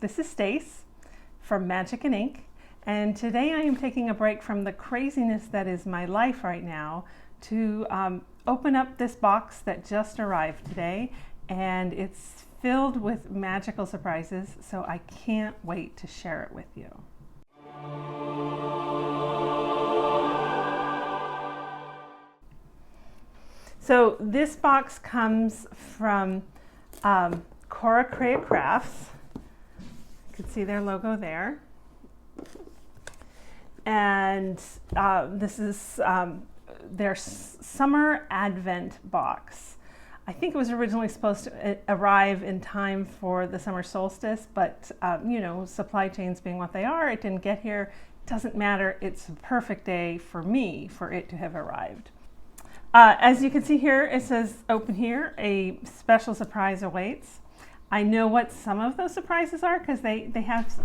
This is Stace from Magic and Ink, and today I am taking a break from the craziness that is my life right now to open up this box that just arrived today, and it's filled with magical surprises, so I can't wait to share it with you. So this box comes from CoraCreaCrafts. You can see their logo there. And this is their summer advent box. I think it was originally supposed to arrive in time for the summer solstice, but you know, supply chains being what they are, it didn't get here. It doesn't matter. It's a perfect day for me for it to have arrived. As you can see here, it says open here, a special surprise awaits. I know what some of those surprises are because they have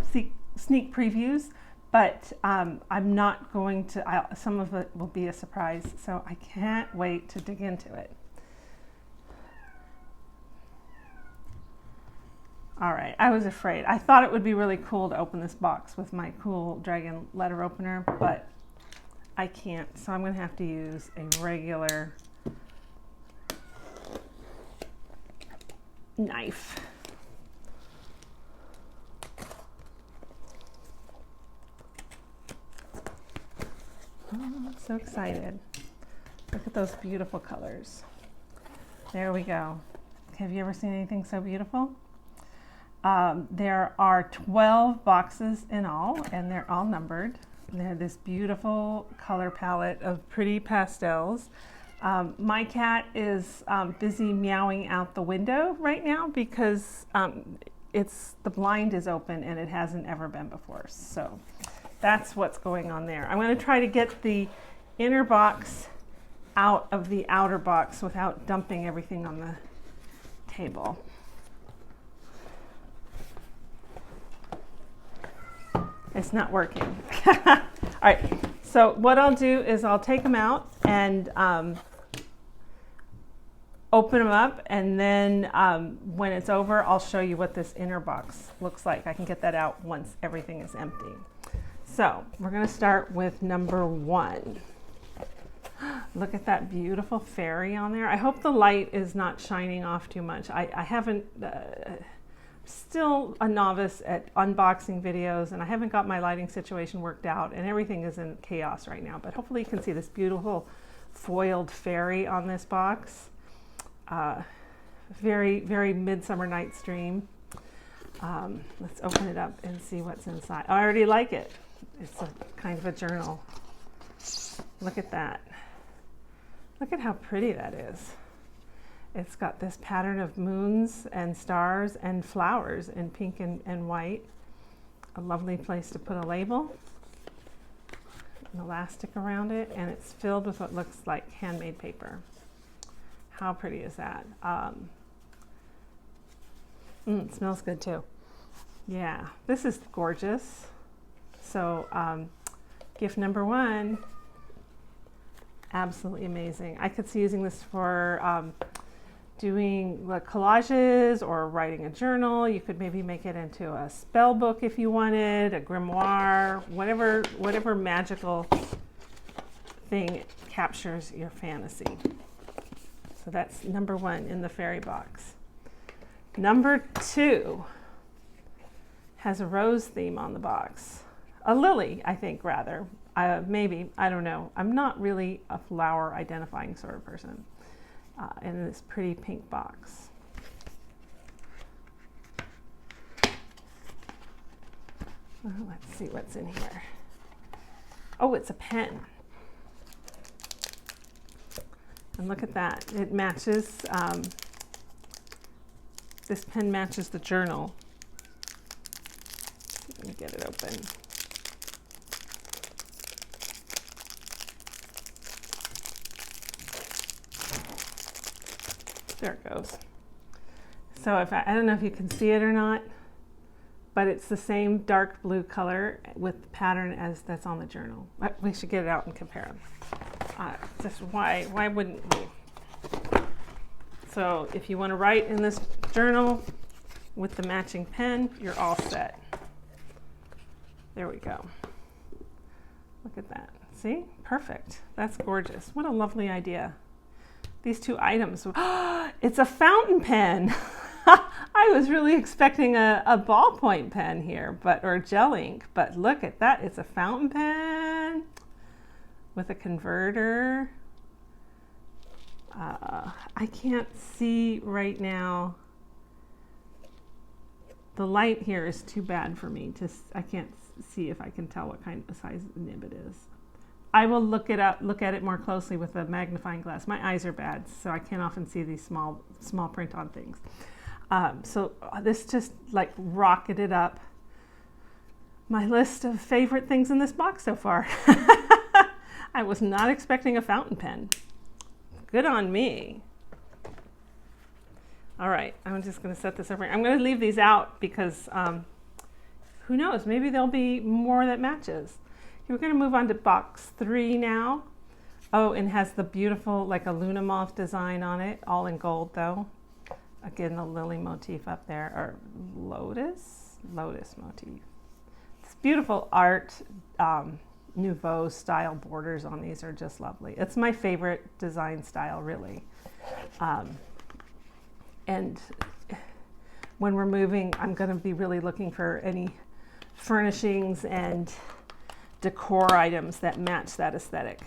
sneak previews, but I'm not going to, some of it will be a surprise, so I can't wait to dig into it. All right, I was afraid. I thought it would be really cool to open this box with my cool dragon letter opener, but I can't, so I'm going to have to use a regular knife. Oh, I'm so excited. Look at those beautiful colors. There we go. Have you ever seen anything so beautiful? There are 12 boxes in all, and they're all numbered. They have this beautiful color palette of pretty pastels. My cat is busy meowing out the window right now because the blind is open and it hasn't ever been before. So that's what's going on there. I'm going to try to get the inner box out of the outer box without dumping everything on the table. It's not working. All right, so what I'll do is I'll take them out and open them up, and then when it's over, I'll show you what this inner box looks like. I can get that out once everything is empty. So we're going to start with number 1. Look at that beautiful fairy on there. I hope the light is not shining off too much. I haven't... still a novice at unboxing videos, and I haven't got my lighting situation worked out, and everything is in chaos right now, but hopefully you can see this beautiful foiled fairy on this box. Very, very Midsummer Night's Dream. Let's open it up and see what's inside. I already like it. It's a kind of a journal. Look at that. Look at how pretty that is. It's got this pattern of moons and stars and flowers in pink and white. A lovely place to put a label. An elastic around it, and it's filled with what looks like handmade paper. How pretty is that? It smells good too. Yeah, this is gorgeous. So gift number 1, absolutely amazing. I could see using this for doing collages or writing a journal. You could maybe make it into a spell book if you wanted, a grimoire, whatever magical thing captures your fantasy. So that's number 1 in the fairy box. Number 2 has a rose theme on the box. A lily, I think, rather. Maybe, I don't know. I'm not really a flower identifying sort of person. In this pretty pink box. Let's see what's in here. Oh, it's a pen. And look at that. It matches, this pen matches the journal. Let me get it open. There it goes. So I don't know if you can see it or not, but it's the same dark blue color with the pattern as that's on the journal. We should get it out and compare them. Just why wouldn't we? So if you want to write in this journal, with the matching pen, you're all set. There we go. Look at that. See? Perfect. That's gorgeous. What a lovely idea. These two items. It's a fountain pen. I was really expecting a ballpoint pen here, or gel ink, but look at that. It's a fountain pen with a converter. I can't see right now. The light here is too bad for me. I can't see if I can tell what kind of size nib it is. I will look at it more closely with a magnifying glass. My eyes are bad, so I can't often see these small print on things. So this just like rocketed up my list of favorite things in this box so far. I was not expecting a fountain pen. Good on me. All right, I'm just going to set this over. I'm going to leave these out because who knows, maybe there'll be more that matches. Okay, we're going to move on to box 3 now. Oh, and has the beautiful like a Luna moth design on it, all in gold though. Again, the lily motif up there, or lotus motif. It's beautiful art. Nouveau style borders on these are just lovely. It's my favorite design style, really. And when we're moving, I'm going to be really looking for any furnishings and decor items that match that aesthetic.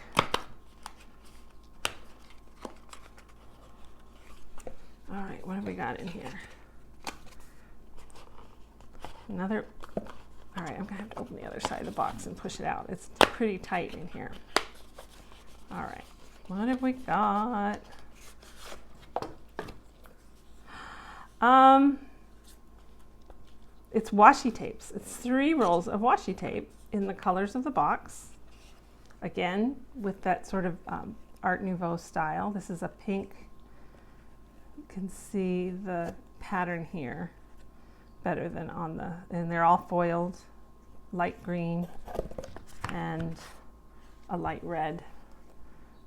All right, what have we got in here? Another. All right, I'm gonna have to open the other side of the box and push it out. It's pretty tight in here. All right, what have we got? It's washi tapes. It's 3 rolls of washi tape in the colors of the box. Again, with that sort of Art Nouveau style. This is a pink. You can see the pattern here better than on and they're all foiled, light green and a light red.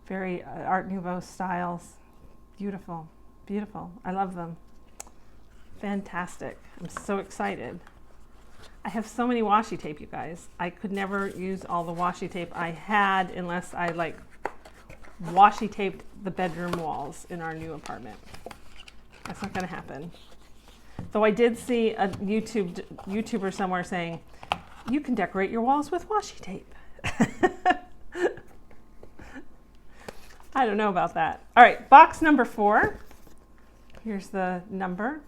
Very Art Nouveau styles. Beautiful, beautiful. I love them. Fantastic. I'm so excited. I have so many washi tape, you guys. I could never use all the washi tape I had unless I like washi taped the bedroom walls in our new apartment. That's not going to happen. Though I did see a YouTuber somewhere saying, you can decorate your walls with washi tape. I don't know about that. All right, box number 4. Here's the number.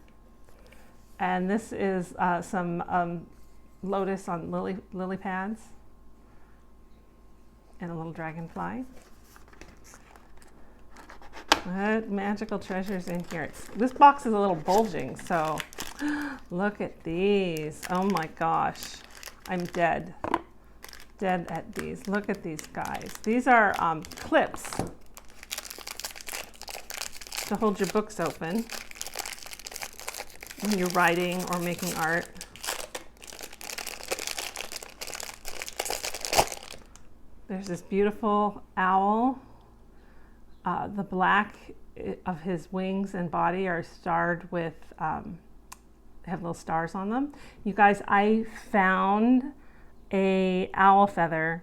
And this is some lotus on lily pads and a little dragonfly. What magical treasures in here. This box is a little bulging, so look at these. Oh my gosh. I'm dead at these. Look at these guys. These are clips to hold your books open when you're writing or making art. There's this beautiful owl. The black of his wings and body are starred with, have little stars on them. You guys, I found a owl feather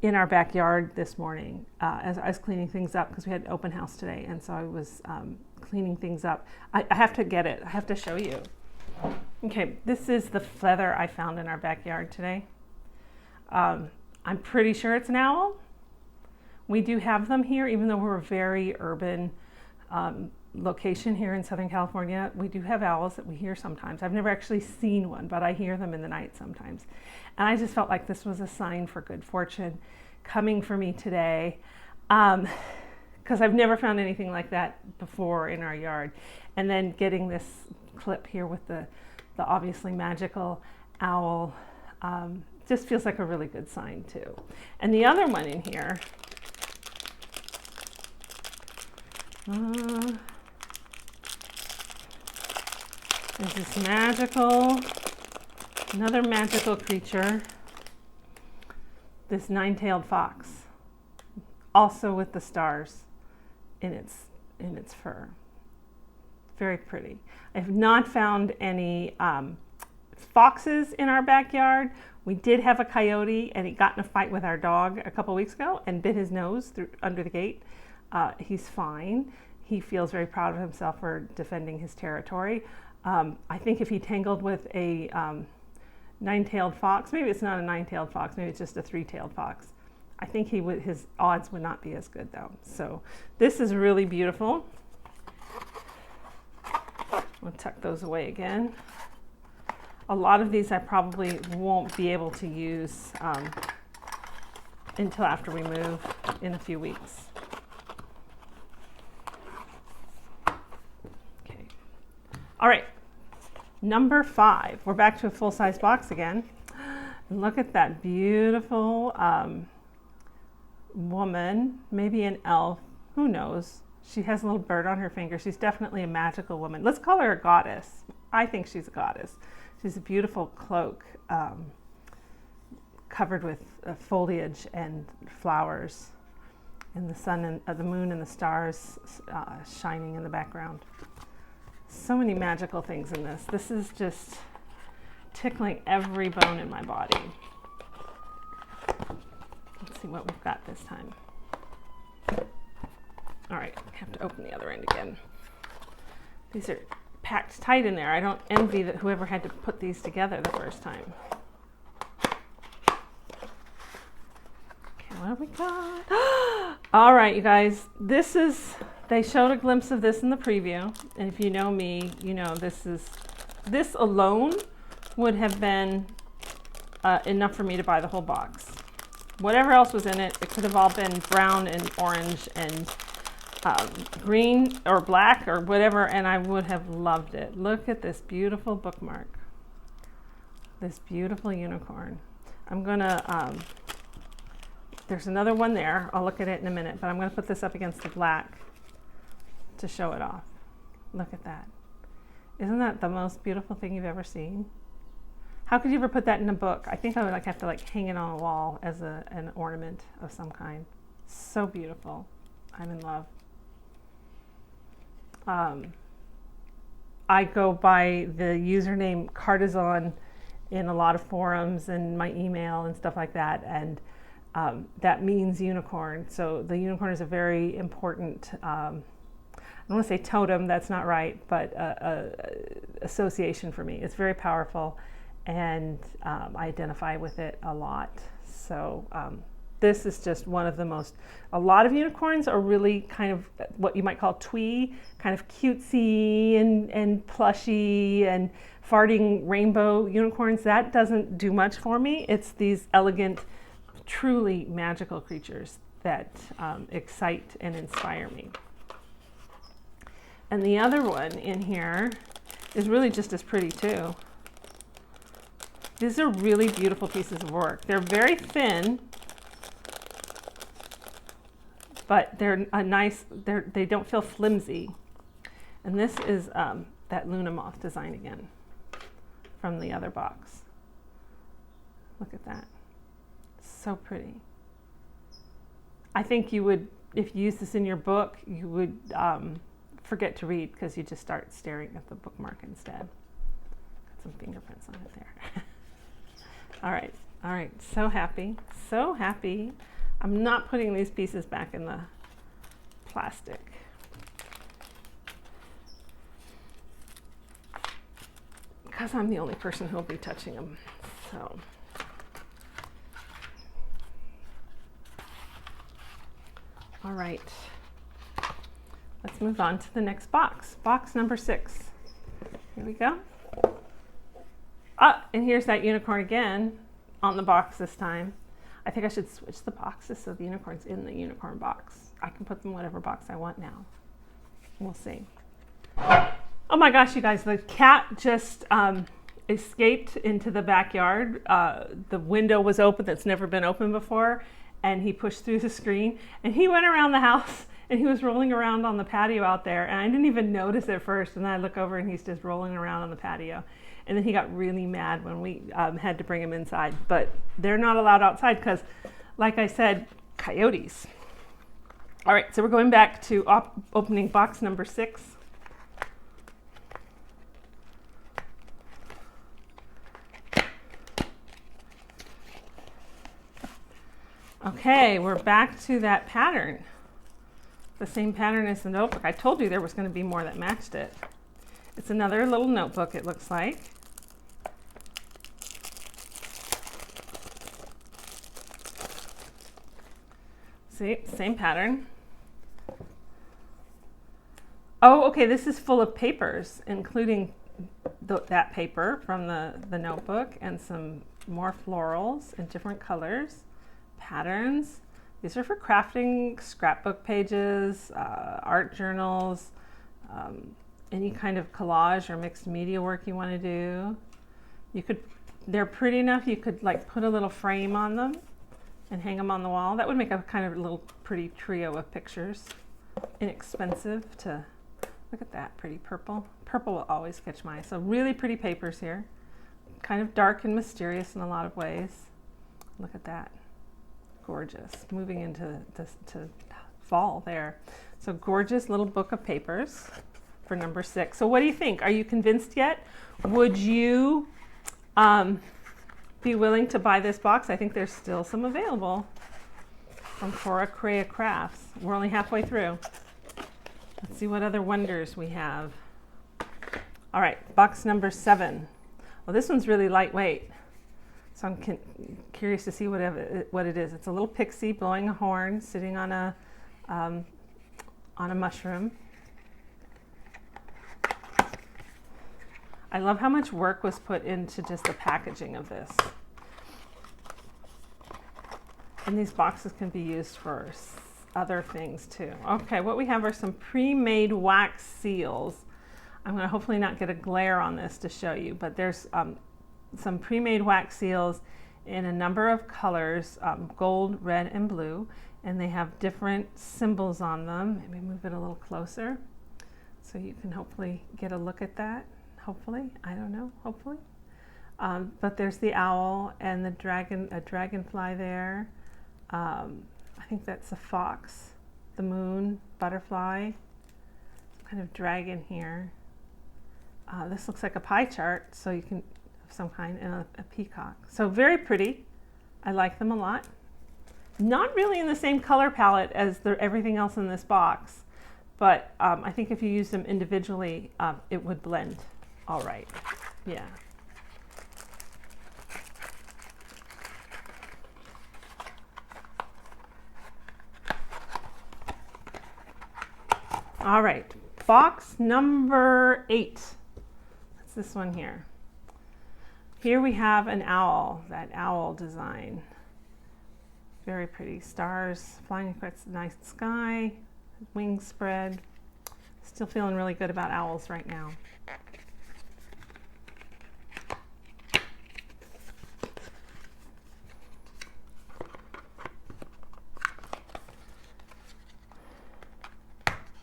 in our backyard this morning as I was cleaning things up because we had an open house today, and so I was cleaning things up. I have to get it. I have to show you. Okay, this is the feather I found in our backyard today. I'm pretty sure it's an owl. We do have them here, even though we're a very urban location here in Southern California. We do have owls that we hear sometimes. I've never actually seen one, but I hear them in the night sometimes. And I just felt like this was a sign for good fortune coming for me today, because I've never found anything like that before in our yard. And then getting this clip here with the obviously magical owl just feels like a really good sign too. And the other one in here, is this another magical creature, this 9-tailed fox, also with the stars in its fur. Very pretty. I have not found any foxes in our backyard. We did have a coyote, and he got in a fight with our dog a couple weeks ago and bit his nose under the gate. He's fine. He feels very proud of himself for defending his territory. I think if he tangled with a nine-tailed fox, maybe it's not a nine-tailed fox, maybe it's just a three-tailed fox, I think his odds would not be as good though. So this is really beautiful. We'll tuck those away again. A lot of these I probably won't be able to use until after we move in a few weeks. Okay. All right, number 5. We're back to a full-size box again. And look at that beautiful woman, maybe an elf, who knows? She has a little bird on her finger. She's definitely a magical woman. Let's call her a goddess. I think she's a goddess. She's a beautiful cloak covered with foliage and flowers, and the sun and the moon and the stars shining in the background. So many magical things in this. This is just tickling every bone in my body. Let's see what we've got this time. All right, I have to open the other end again. These are packed tight in there. I don't envy that whoever had to put these together the first time. Okay, what have we got? All right, you guys, they showed a glimpse of this in the preview. And if you know me, you know this alone would have been enough for me to buy the whole box. Whatever else was in it, it could have all been brown and orange and green or black or whatever, and I would have loved it. Look at this beautiful bookmark. This beautiful unicorn. I'm gonna, there's another one there. I'll look at it in a minute, but I'm gonna put this up against the black to show it off. Look at that. Isn't that the most beautiful thing you've ever seen? How could you ever put that in a book? I think I would have to hang it on a wall as an ornament of some kind. So beautiful. I'm in love. I go by the username Cartizan in a lot of forums and my email and stuff like that, and that means unicorn. So the unicorn is a very important, I don't want to say totem, that's not right, but association for me. It's very powerful, and I identify with it a lot. So this is just one of the most, a lot of unicorns are really kind of what you might call twee, kind of cutesy and plushy and farting rainbow unicorns. That doesn't do much for me. It's these elegant, truly magical creatures that excite and inspire me. And the other one in here is really just as pretty too. These are really beautiful pieces of work. They're very thin, but they're they don't feel flimsy. And this is that Luna moth design again from the other box. Look at that. So pretty. I think you would, if you use this in your book, you would forget to read because you just start staring at the bookmark instead. Got some fingerprints on it there. All right, so happy, so happy. I'm not putting these pieces back in the plastic. Because I'm the only person who will be touching them, so. All right, let's move on to the next box. Box number 6. Here we go. Ah, and here's that unicorn again on the box this time. I think I should switch the boxes so the unicorn's in the unicorn box. I can put them in whatever box I want now. We'll see. Oh my gosh, you guys, the cat just escaped into the backyard. The window was open that's never been open before, and he pushed through the screen, and he went around the house, and he was rolling around on the patio out there, and I didn't even notice at first, and then I look over, and he's just rolling around on the patio. And then he got really mad when we had to bring him inside. But they're not allowed outside because, like I said, coyotes. All right, so we're going back to opening box number 6. Okay, we're back to that pattern. The same pattern as the notebook. I told you there was going to be more that matched it. It's another little notebook, it looks like. See, same pattern. Oh, okay, this is full of papers, including that paper from the notebook and some more florals in different colors, patterns. These are for crafting scrapbook pages, art journals, any kind of collage or mixed media work you want to do. They're pretty enough, you could like put a little frame on them and hang them on the wall. That would make a kind of little pretty trio of pictures. Inexpensive to, look at that pretty purple. Purple will always catch my eye. So really pretty papers here. Kind of dark and mysterious in a lot of ways. Look at that. Gorgeous. Moving into to fall there. So gorgeous little book of papers for number 6. So what do you think? Are you convinced yet? Would you be willing to buy this box? I think there's still some available from CoraCreaCrafts. We're only halfway through. Let's see what other wonders we have. All right, box number 7. Well, this one's really lightweight, so I'm curious to see what it is. It's a little pixie blowing a horn, sitting on a mushroom. I love how much work was put into just the packaging of this. And these boxes can be used for other things too. Okay, what we have are some pre-made wax seals. I'm going to hopefully not get a glare on this to show you, but there's some pre-made wax seals in a number of colors, gold, red, and blue, and they have different symbols on them. Maybe move it a little closer so you can hopefully get a look at that. Hopefully, I don't know, hopefully. But there's the owl and the dragonfly there. I think that's a fox, the moon, butterfly, some kind of dragon here. This looks like a pie chart, so you can have some kind, and a peacock. So very pretty. I like them a lot. Not really in the same color palette as everything else in this box, but I think if you use them individually, it would blend all right. Yeah. All right, box number 8. That's this one here. Here we have an owl, that owl design. Very pretty. Stars flying across the night sky, wings spread. Still feeling really good about owls right now.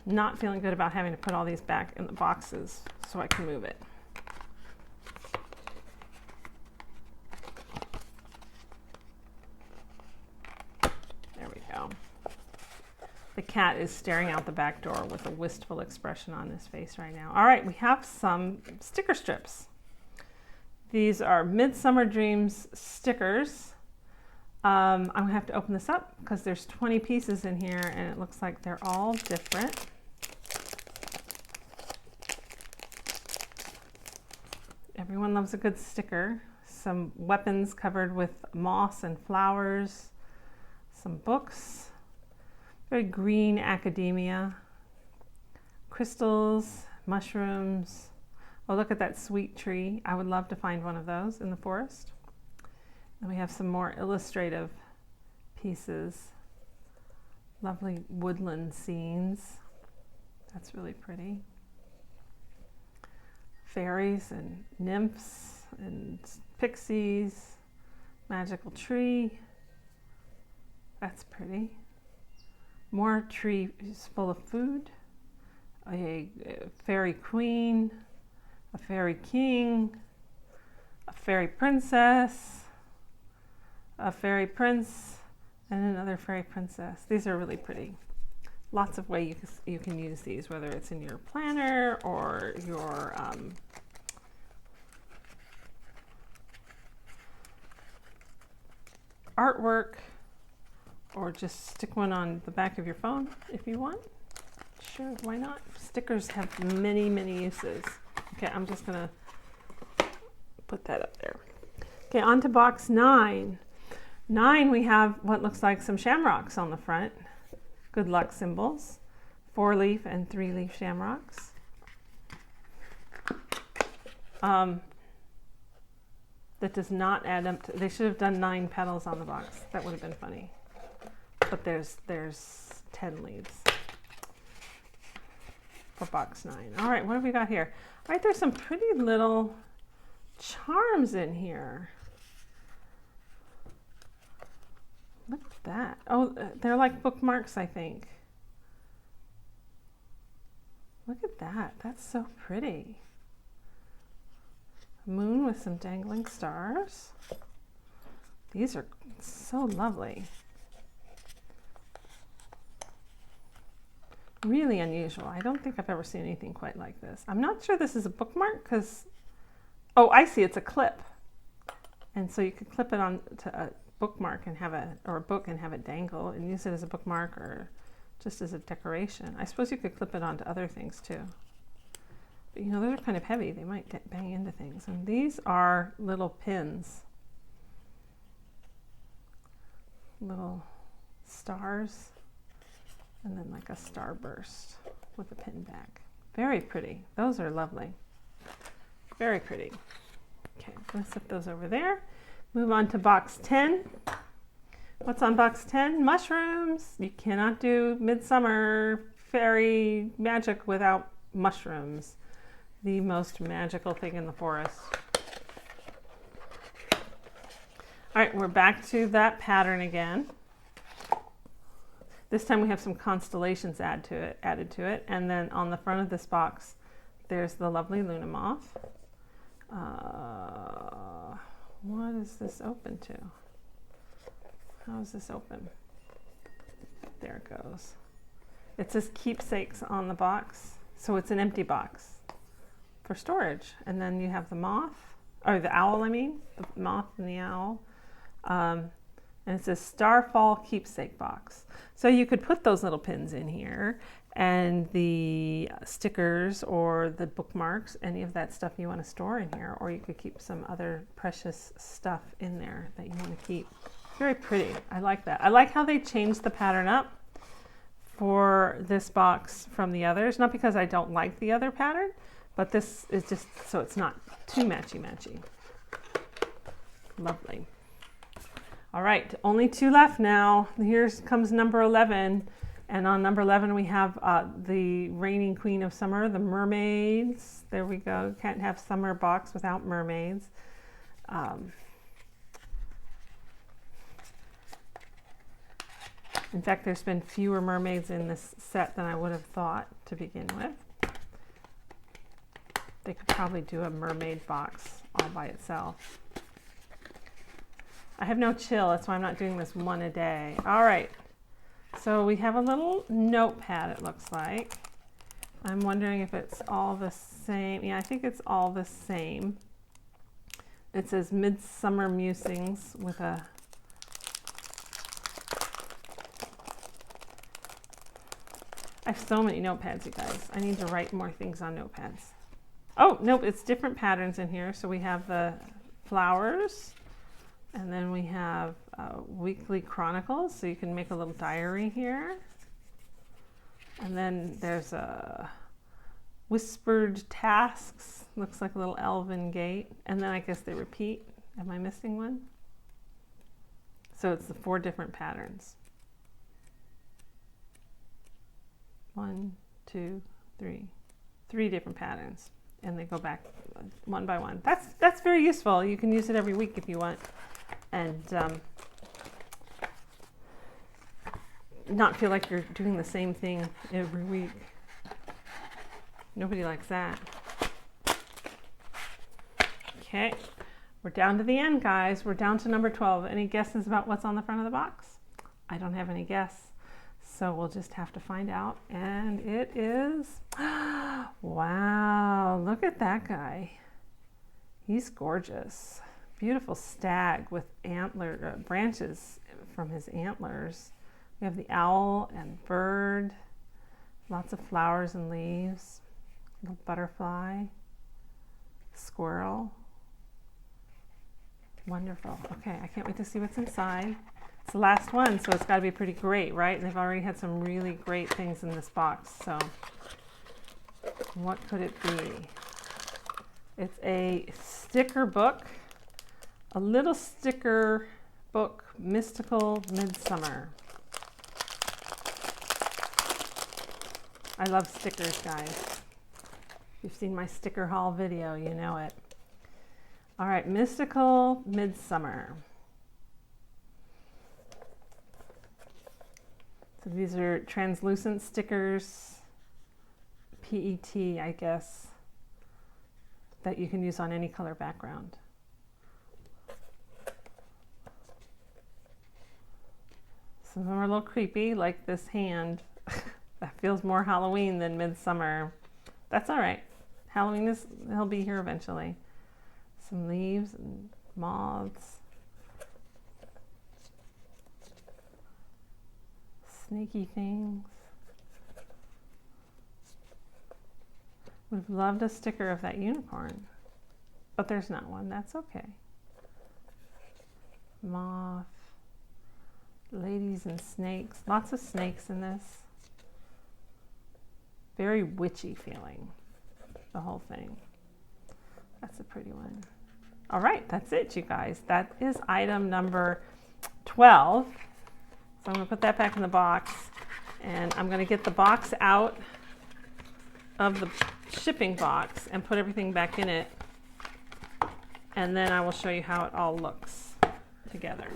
Not feeling good about having to put all these back in the boxes so I can move it. There we go. The cat is staring out the back door with a wistful expression on his face right now. All right, we have some sticker strips. These are Midsummer Dreams stickers. I'm gonna have to open this up because there's 20 pieces in here and it looks like they're all different. Everyone loves a good sticker. Some weapons covered with moss and flowers. Some books. Very green academia. Crystals, mushrooms. Oh, look at that sweet tree. I would love to find one of those in the forest. And we have some more illustrative pieces. Lovely woodland scenes. That's really pretty. Fairies and nymphs and pixies. Magical tree. That's pretty. More trees full of food. A fairy queen. A fairy king. A fairy princess. A fairy prince, and another fairy princess. These are really pretty. Lots of ways you can use these, whether it's in your planner or your artwork or just stick one on the back of your phone if you want. Sure, why not? Stickers have many, many uses. Okay, I'm just gonna put that up there. Okay, on to box 9. 9, we have what looks like some shamrocks on the front. Good luck symbols. 4-leaf and 3-leaf shamrocks. That does not add up to, they should have done 9 petals on the box. That would have been funny. But there's 10 leaves for box 9. All right, what have we got here? All right, there's some pretty little charms in here. Look at that. Oh, they're like bookmarks, I think. Look at that. That's so pretty. Moon with some dangling stars. These are so lovely. Really unusual. I don't think I've ever seen anything quite like this. I'm not sure this is a bookmark because, oh, I see, it's a clip. And so you could clip it on to a bookmark and have or a book and have it dangle and use it as a bookmark or just as a decoration. I suppose you could clip it onto other things too. But you know, those are kind of heavy. They might bang into things. And these are little pins. Little stars. And then like a starburst with a pin back. Very pretty. Those are lovely. Very pretty. Okay, I'm going to set those over there. Move on to box 10. What's on box 10? Mushrooms. You cannot do midsummer fairy magic without mushrooms. The most magical thing in the forest. All right, we're back to that pattern again. This time we have some constellations added to it. And then on the front of this box, there's the lovely Luna moth. What is this open to? How is this open? There it goes. It says keepsakes on the box. So it's an empty box for storage. And then you have the moth, or the owl, I mean, the moth and the owl. And it says Starfall keepsake box. So you could put those little pins in here and the stickers or the bookmarks, any of that stuff you want to store in here, or you could keep some other precious stuff in there that you want to keep. Very pretty. I like that. I like how they changed the pattern up for this box from the others. Not because I don't like the other pattern, but this is just so it's not too matchy-matchy. Lovely. All right, only 2 left now. Here comes number 11. And on number 11, we have the reigning queen of summer, the mermaids. There we go. Can't have summer box without mermaids. In fact, there's been fewer mermaids in this set than I would have thought to begin with. They could probably do a mermaid box all by itself. I have no chill, that's why I'm not doing this one a day. All right, so we have a little notepad, it looks like. I'm wondering if it's all the same. Yeah, I think it's all the same. It says Midsummer Musings with a I have so many notepads, you guys. I need to write more things on notepads. Oh, nope, it's different patterns in here. So we have the flowers, and then we have weekly chronicles. So you can make a little diary here. And then there's a whispered tasks. Looks like a little elven gate. And then I guess they repeat. Am I missing one? So it's the 4 different patterns. 1, 2, 3. 3 different patterns. And they go back one by one. That's very useful. You can use it every week if you want. And not feel like you're doing the same thing every week. Nobody likes that. Okay, we're down to the end, guys. We're down to number 12. Any guesses about what's on the front of the box? I don't have any guess. So we'll just have to find out. And it is, wow, look at that guy. He's gorgeous. Beautiful stag with antler branches from his antlers. We have the owl and bird, lots of flowers and leaves, little butterfly, squirrel. Wonderful. Okay, I can't wait to see what's inside. It's the last one, so it's got to be pretty great, right? And they've already had some really great things in this box. So what could it be? It's a sticker book, a little sticker book, Mystical Midsummer. I love stickers, guys. If you've seen my sticker haul video, you know it. All right, Mystical Midsummer. So these are translucent stickers, PET, I guess, that you can use on any color background. Some of them are a little creepy, like this hand. That feels more Halloween than midsummer. That's all right. Halloween he'll be here eventually. Some leaves and moths. Snaky things. Would have loved a sticker of that unicorn, but there's not one. That's okay. Moth. Ladies and snakes. Lots of snakes in this. Very witchy feeling, the whole thing. That's a pretty one. All right, that's it, you guys. That is item number 12. So I'm going to put that back in the box, and I'm going to get the box out of the shipping box and put everything back in it, and then I will show you how it all looks together.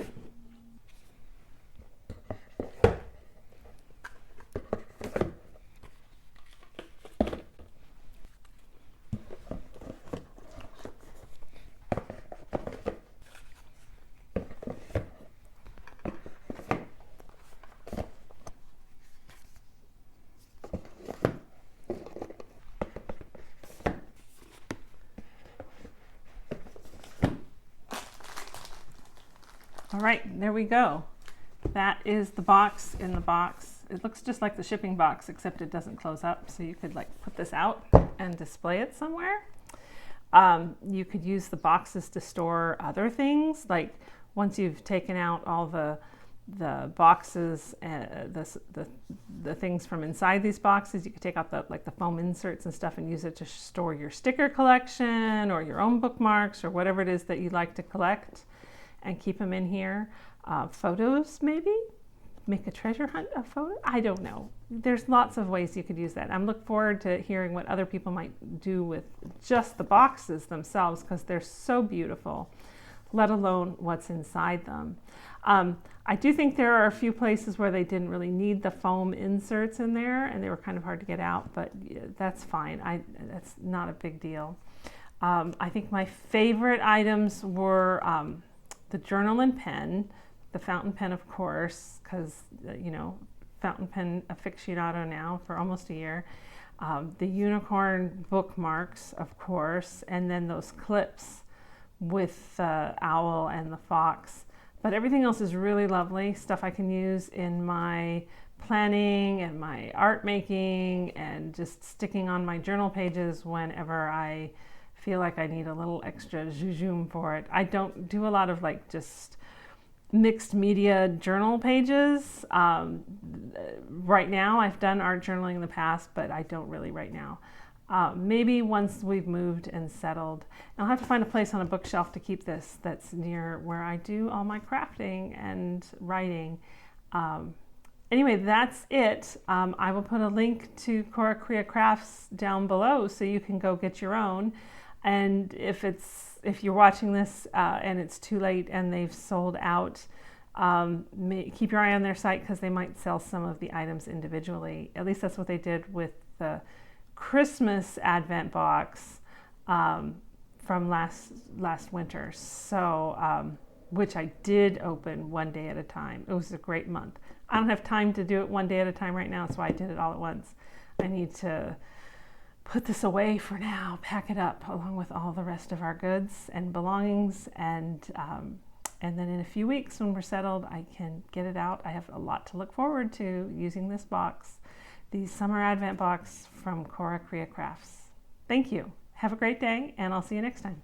All right, there we go. That is the box in the box. It looks just like the shipping box, except it doesn't close up. So you could like put this out and display it somewhere. You could use the boxes to store other things. Like once you've taken out all the boxes, the things from inside these boxes, you could take out the foam inserts and stuff and use it to store your sticker collection or your own bookmarks or whatever it is that you like to collect, and keep them in here. Photos, maybe? Make a treasure hunt of photos? I don't know. There's lots of ways you could use that. I'm looking forward to hearing what other people might do with just the boxes themselves, because they're so beautiful, let alone what's inside them. I do think there are a few places where they didn't really need the foam inserts in there, and they were kind of hard to get out, but that's fine. That's not a big deal. I think my favorite items were the journal and pen, the fountain pen, of course, because, fountain pen aficionado now for almost a year. The unicorn bookmarks, of course, and then those clips with the owl and the fox. But everything else is really lovely, stuff I can use in my planning and my art making and just sticking on my journal pages whenever I feel like I need a little extra zhuzh for it. I don't do a lot of just mixed media journal pages. Right now, I've done art journaling in the past, but I don't really right now. Maybe once we've moved and settled. I'll have to find a place on a bookshelf to keep this that's near where I do all my crafting and writing. Anyway, that's it. I will put a link to CoraCreaCrafts down below so you can go get your own. And if you're watching this and it's too late and they've sold out, keep your eye on their site, because they might sell some of the items individually. At least that's what they did with the Christmas Advent box from last winter. So, which I did open one day at a time. It was a great month. I don't have time to do it one day at a time right now, so I did it all at once. I need to put this away for now, pack it up along with all the rest of our goods and belongings, and And then in a few weeks when we're settled, I can get it out. I have a lot to look forward to using this box, the Summer Advent box from CoraCreaCrafts. Thank you. Have a great day, and I'll see you next time.